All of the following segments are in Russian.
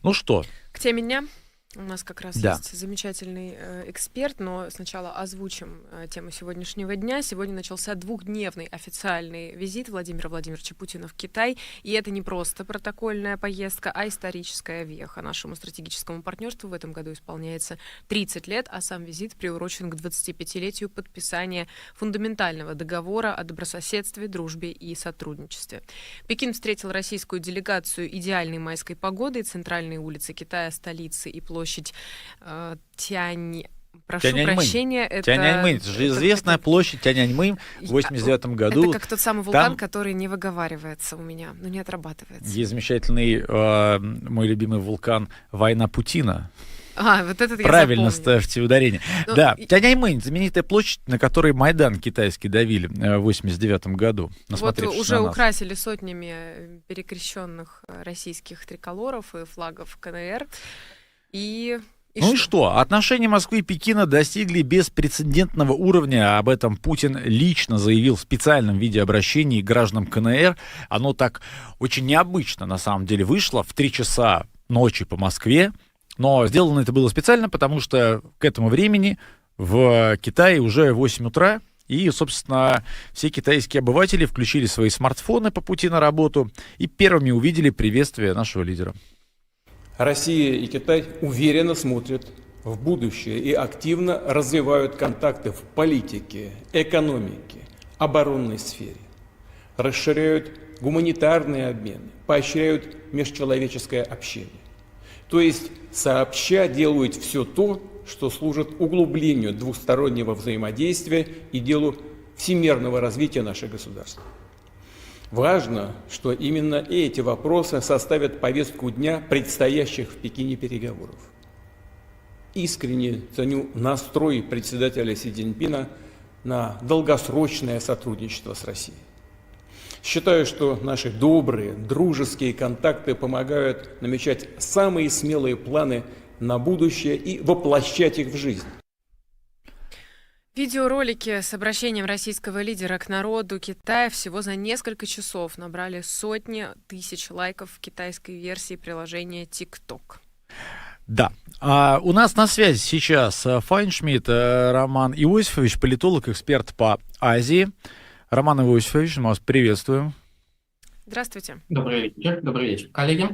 Ну что? К теме дня. У нас как раз Да. есть замечательный эксперт, но сначала озвучим тему сегодняшнего дня. Сегодня начался двухдневный официальный визит Владимира Владимировича Путина в Китай. И это не просто протокольная поездка, а историческая веха. Нашему стратегическому партнерству в этом году исполняется 30 лет, а сам визит приурочен к 25-летию подписания фундаментального договора о добрососедстве, дружбе и сотрудничестве. Пекин встретил российскую делегацию идеальной майской погодой. Центральные улицы Китая, столицы и площадь Прошу прощения. Тяньаньмэнь. Это же известная площадь Тяньаньмэнь в 89 году. Это как тот самый вулкан, который не выговаривается у меня, но не отрабатывается. Есть замечательный мой любимый вулкан Война Путина. Вот этот Правильно я запомню. ставьте ударение. Да, Тяньаньмэнь, знаменитая площадь, на которой Майдан китайский давили в 89 году. Вот уже украсили сотнями перекрещенных российских триколоров и флагов КНР. И что? Отношения Москвы и Пекина достигли беспрецедентного уровня. Об этом Путин лично заявил в специальном видеообращении к гражданам КНР. Оно так очень необычно, на самом деле, вышло в 3 часа ночи по Москве. Но сделано это было специально, потому что к этому времени в Китае уже 8 утра. И, собственно, все китайские обыватели включили свои смартфоны по пути на работу и первыми увидели приветствие нашего лидера. Россия и Китай уверенно смотрят в будущее и активно развивают контакты в политике, экономике, оборонной сфере. Расширяют гуманитарные обмены, поощряют межчеловеческое общение. То есть сообща делают все то, что служит углублению двустороннего взаимодействия и делу всемирного развития наших государств. Важно, что именно эти вопросы составят повестку дня предстоящих в Пекине переговоров. Искренне ценю настрой председателя Си Цзиньпина на долгосрочное сотрудничество с Россией. Считаю, что наши добрые, дружеские контакты помогают намечать самые смелые планы на будущее и воплощать их в жизнь. Видеоролики с обращением российского лидера к народу Китая всего за несколько часов набрали сотни тысяч лайков в китайской версии приложения TikTok. Да. У нас на связи сейчас Файншмидт Роман Иосифович, политолог, эксперт по Азии. Роман Иосифович, мы вас приветствуем. Здравствуйте. Добрый вечер, коллеги.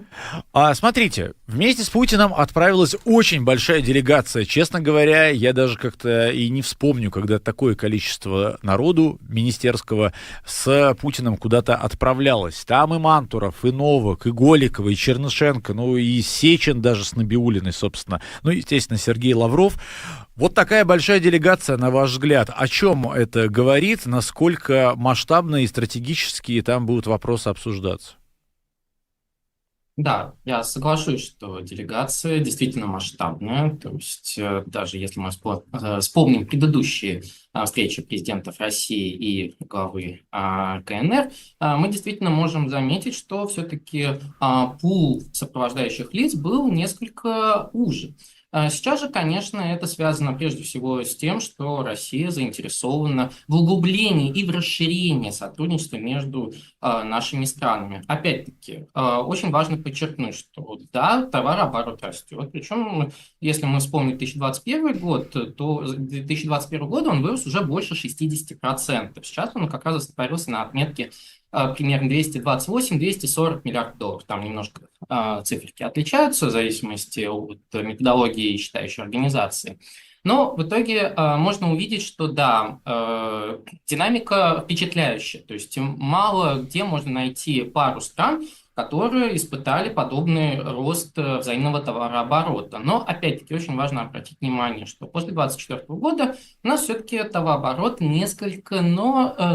Смотрите, вместе с Путиным отправилась очень большая делегация. Честно говоря, я даже как-то и не вспомню, когда такое количество народу министерского с Путиным куда-то отправлялось. Там и Мантуров, и Новак, и Голикова, и Чернышенко, и Сечин даже с Набиуллиной, собственно. Естественно, Сергей Лавров. Вот такая большая делегация, на ваш взгляд. О чем это говорит? Насколько масштабные и стратегические там будут вопросы обсуждаться? Да, я соглашусь, что делегация действительно масштабная. То есть даже если мы вспомним предыдущие встречи президентов России и главы КНР, мы действительно можем заметить, что все-таки пул сопровождающих лиц был несколько уже. Сейчас же, конечно, это связано прежде всего с тем, что Россия заинтересована в углублении и в расширении сотрудничества между нашими странами. Опять-таки, очень важно подчеркнуть, что да, товарооборот растет. Причем, если мы вспомним 2021 год, то с 2021 года он вырос уже больше 60%. Сейчас он как раз остановился на отметке примерно 228-240 миллиардов долларов. Там немножко циферки отличаются в зависимости от методологии и считающей организации. Но в итоге можно увидеть, что да, динамика впечатляющая. То есть мало где можно найти пару стран, которые испытали подобный рост взаимного товарооборота. Но, опять-таки, очень важно обратить внимание, что после 2024 года у нас все-таки товарооборот несколько,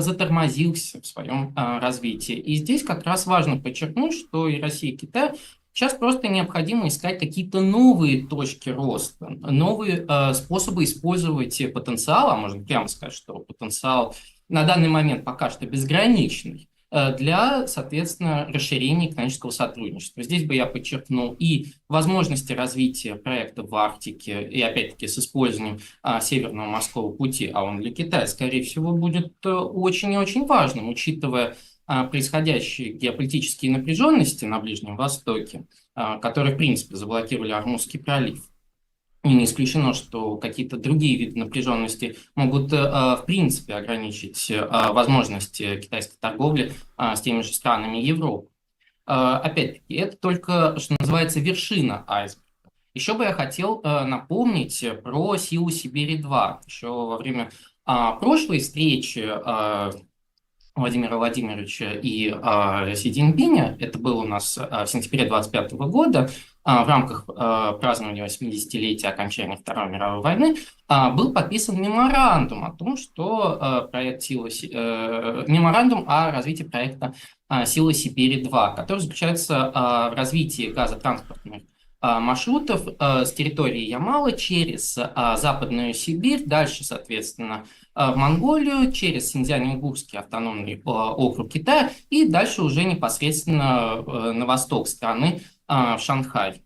затормозился в своем развитии. И здесь как раз важно подчеркнуть, что и Россия, и Китай сейчас просто необходимо искать какие-то новые точки роста, новые способы использовать потенциал, а можно прямо сказать, что потенциал на данный момент пока что безграничный, для, соответственно, расширения экономического сотрудничества. Здесь бы я подчеркнул и возможности развития проектов в Арктике, и опять-таки с использованием Северного морского пути, а он для Китая, скорее всего, будет очень и очень важным, учитывая происходящие геополитические напряженности на Ближнем Востоке, которые, в принципе, заблокировали Ормузский пролив. И не исключено, что какие-то другие виды напряженности могут, в принципе, ограничить возможности китайской торговли с теми же странами Европы. Опять-таки, это только, что называется, вершина айсберга. Еще бы я хотел напомнить про силу Сибири-2. Еще во время прошлой встречи Владимира Владимировича и Си Цзиньпиня, это было у нас в сентябре 2025 года, в рамках празднования 80-летия окончания Второй мировой войны, был подписан меморандум о том, что меморандум о развитии проекта «Сила Сибири-2», который заключается в развитии газотранспортных маршрутов с территории Ямала через Западную Сибирь, дальше, соответственно, в Монголию, через Синьцзянь-Уйгурский автономный округ Китая и дальше уже непосредственно на восток страны, в Шанхай.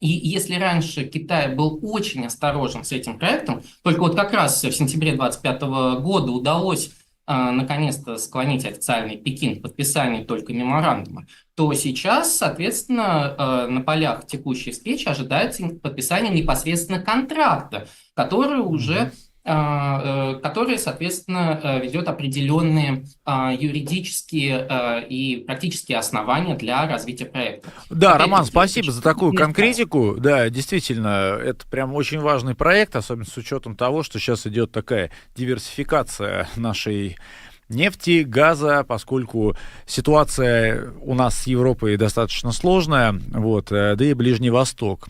И если раньше Китай был очень осторожен с этим проектом, только вот как раз в сентябре 2025 года удалось наконец-то склонить официальный Пекин к подписанию только меморандума, то сейчас, соответственно, на полях текущей встречи ожидается подписание непосредственно контракта, который уже который, соответственно, ведет определенные юридические и практические основания для развития проекта. Да, Опять-таки, Роман, спасибо за такую нет, конкретику. Да, действительно, это прям очень важный проект, особенно с учетом того, что сейчас идет такая диверсификация нашей нефти, газа, поскольку ситуация у нас с Европой достаточно сложная, вот, да и Ближний Восток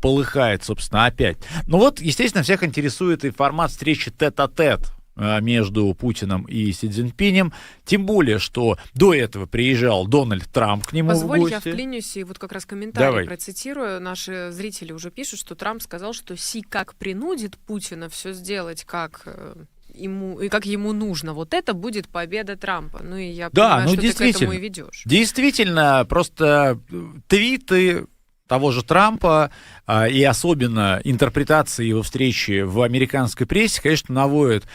полыхает, собственно, опять. Ну вот, естественно, всех интересует и формат встречи тет-а-тет между Путиным и Си Цзиньпинем, тем более, что до этого приезжал Дональд Трамп к нему Позволь, в гости. я вклинюсь и вот как раз комментарий Давай. процитирую. Наши зрители уже пишут, что Трамп сказал, что Си как принудит Путина все сделать, как ему нужно. Вот это будет победа Трампа. Ну и я понимаю, что ты к этому и ведешь. Действительно, просто твиты того же Трампа и особенно интерпретации его встречи в американской прессе, конечно, наводят,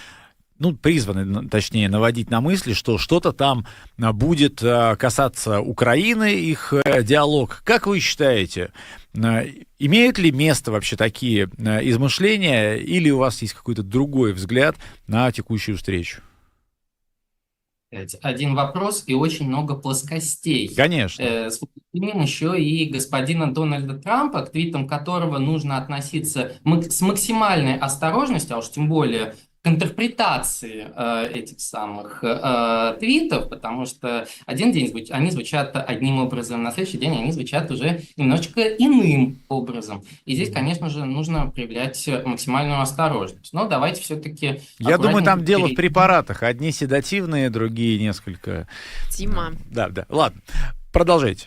призваны, точнее, наводить на мысли, что что-то там будет касаться Украины, их диалог. Как вы считаете, имеют ли место вообще такие измышления, или у вас есть какой-то другой взгляд на текущую встречу? Один вопрос и очень много плоскостей. Конечно. С еще и господина Дональда Трампа, к твитам которого нужно относиться с максимальной осторожностью, а уж тем более к интерпретации этих самых твитов, потому что один день они звучат одним образом, на следующий день они звучат уже немножечко иным образом. И здесь, конечно же, нужно проявлять максимальную осторожность. Но давайте все-таки... Я думаю, там дело в препаратах. Одни седативные, другие несколько... Тима. Да. Ладно, продолжайте.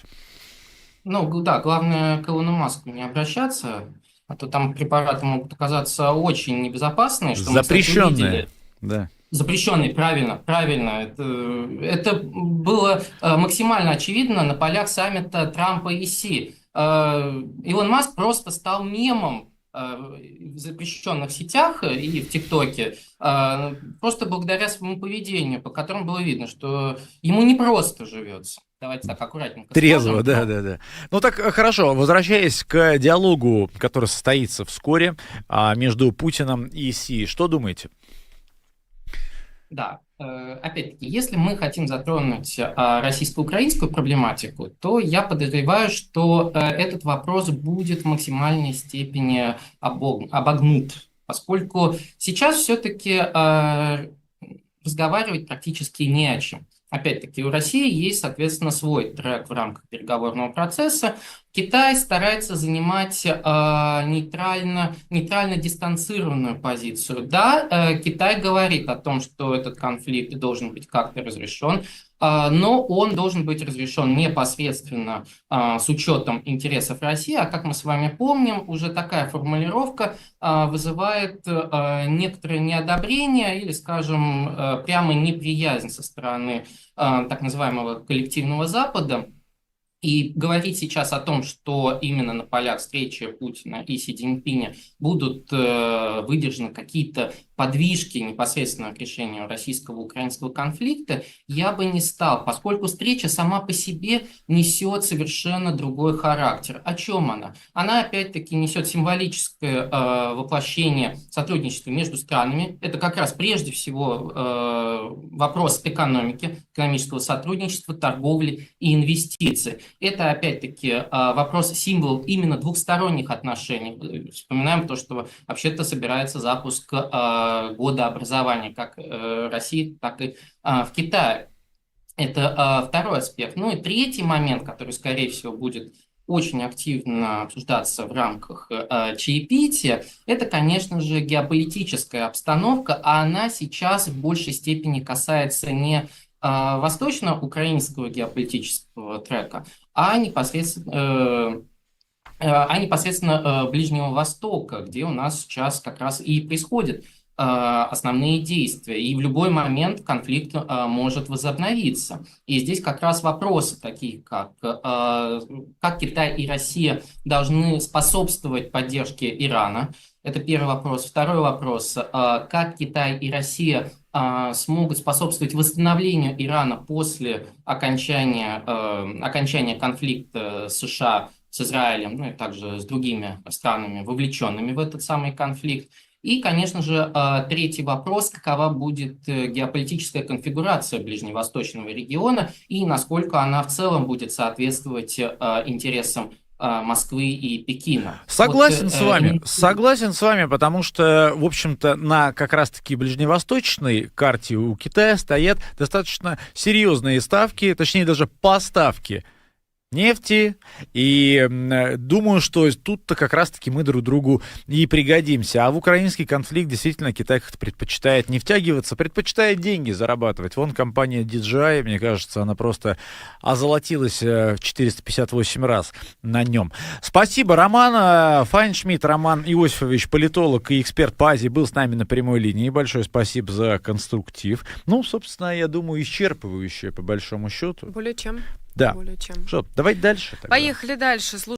Да, главное к Илону Маску не обращаться, а то там препараты могут оказаться очень небезопасные. Что запрещенные. Мы, кстати, увидели. Да. Запрещенные, правильно. Это было максимально очевидно на полях саммита Трампа и Си. Илон Маск просто стал мемом в запрещенных сетях и в ТикТоке, просто благодаря своему поведению, по которому было видно, что ему не просто живется. Давайте так аккуратненько. Трезво, да. Ну так, хорошо, возвращаясь к диалогу, который состоится вскоре между Путиным и Си, что думаете? Да, опять-таки, если мы хотим затронуть российско-украинскую проблематику, то я подозреваю, что этот вопрос будет в максимальной степени обогнут, поскольку сейчас все-таки разговаривать практически не о чем. Опять-таки, у России есть, соответственно, свой трек в рамках переговорного процесса. Китай старается занимать нейтрально дистанцированную позицию. Да, Китай говорит о том, что этот конфликт должен быть как-то разрешен, но он должен быть разрешен непосредственно с учетом интересов России, а как мы с вами помним, уже такая формулировка вызывает некоторое неодобрение или, скажем, прямо неприязнь со стороны так называемого коллективного Запада. И говорить сейчас о том, что именно на полях встречи Путина и Си Цзиньпиня будут выдержаны какие-то подвижки непосредственно к решению российско-украинского конфликта, я бы не стал, поскольку встреча сама по себе несет совершенно другой характер. О чем она? Она, опять-таки, несет символическое воплощение сотрудничества между странами. Это как раз прежде всего вопрос экономики, экономического сотрудничества, торговли и инвестиций. Это, опять-таки, вопрос, символ именно двухсторонних отношений. Вспоминаем то, что вообще-то собирается запуск года образования как в России, так и в Китае. Это второй аспект. Ну и третий момент, который, скорее всего, будет очень активно обсуждаться в рамках чаепития, это, конечно же, геополитическая обстановка, а она сейчас в большей степени касается не восточно-украинского геополитического трека, а непосредственно Ближнего Востока, где у нас сейчас как раз и происходят основные действия. И в любой момент конфликт может возобновиться. И здесь как раз вопросы такие, как Китай и Россия должны способствовать поддержке Ирана. Это первый вопрос. Второй вопрос. Как Китай и Россия смогут способствовать восстановлению Ирана после окончания конфликта США с Израилем, ну и также с другими странами, вовлеченными в этот самый конфликт. И, конечно же, третий вопрос, какова будет геополитическая конфигурация ближневосточного региона и насколько она в целом будет соответствовать интересам Москвы и Пекина. Согласен с вами, потому что, в общем-то, на как раз-таки ближневосточной карте у Китая стоят достаточно серьезные ставки, точнее даже поставки нефти, и думаю, что тут-то как раз-таки мы друг другу и пригодимся. А в украинский конфликт действительно Китай как-то предпочитает не втягиваться, предпочитает деньги зарабатывать. Вон компания DJI, мне кажется, она просто озолотилась в 458 раз на нем. Спасибо, Роман Файншмидт, Роман Иосифович, политолог и эксперт по Азии, был с нами на прямой линии. Большое спасибо за конструктив. Ну, собственно, я думаю, исчерпывающее по большому счету. Более чем. Да. Более чем. Что, давайте дальше. Тогда. Поехали дальше.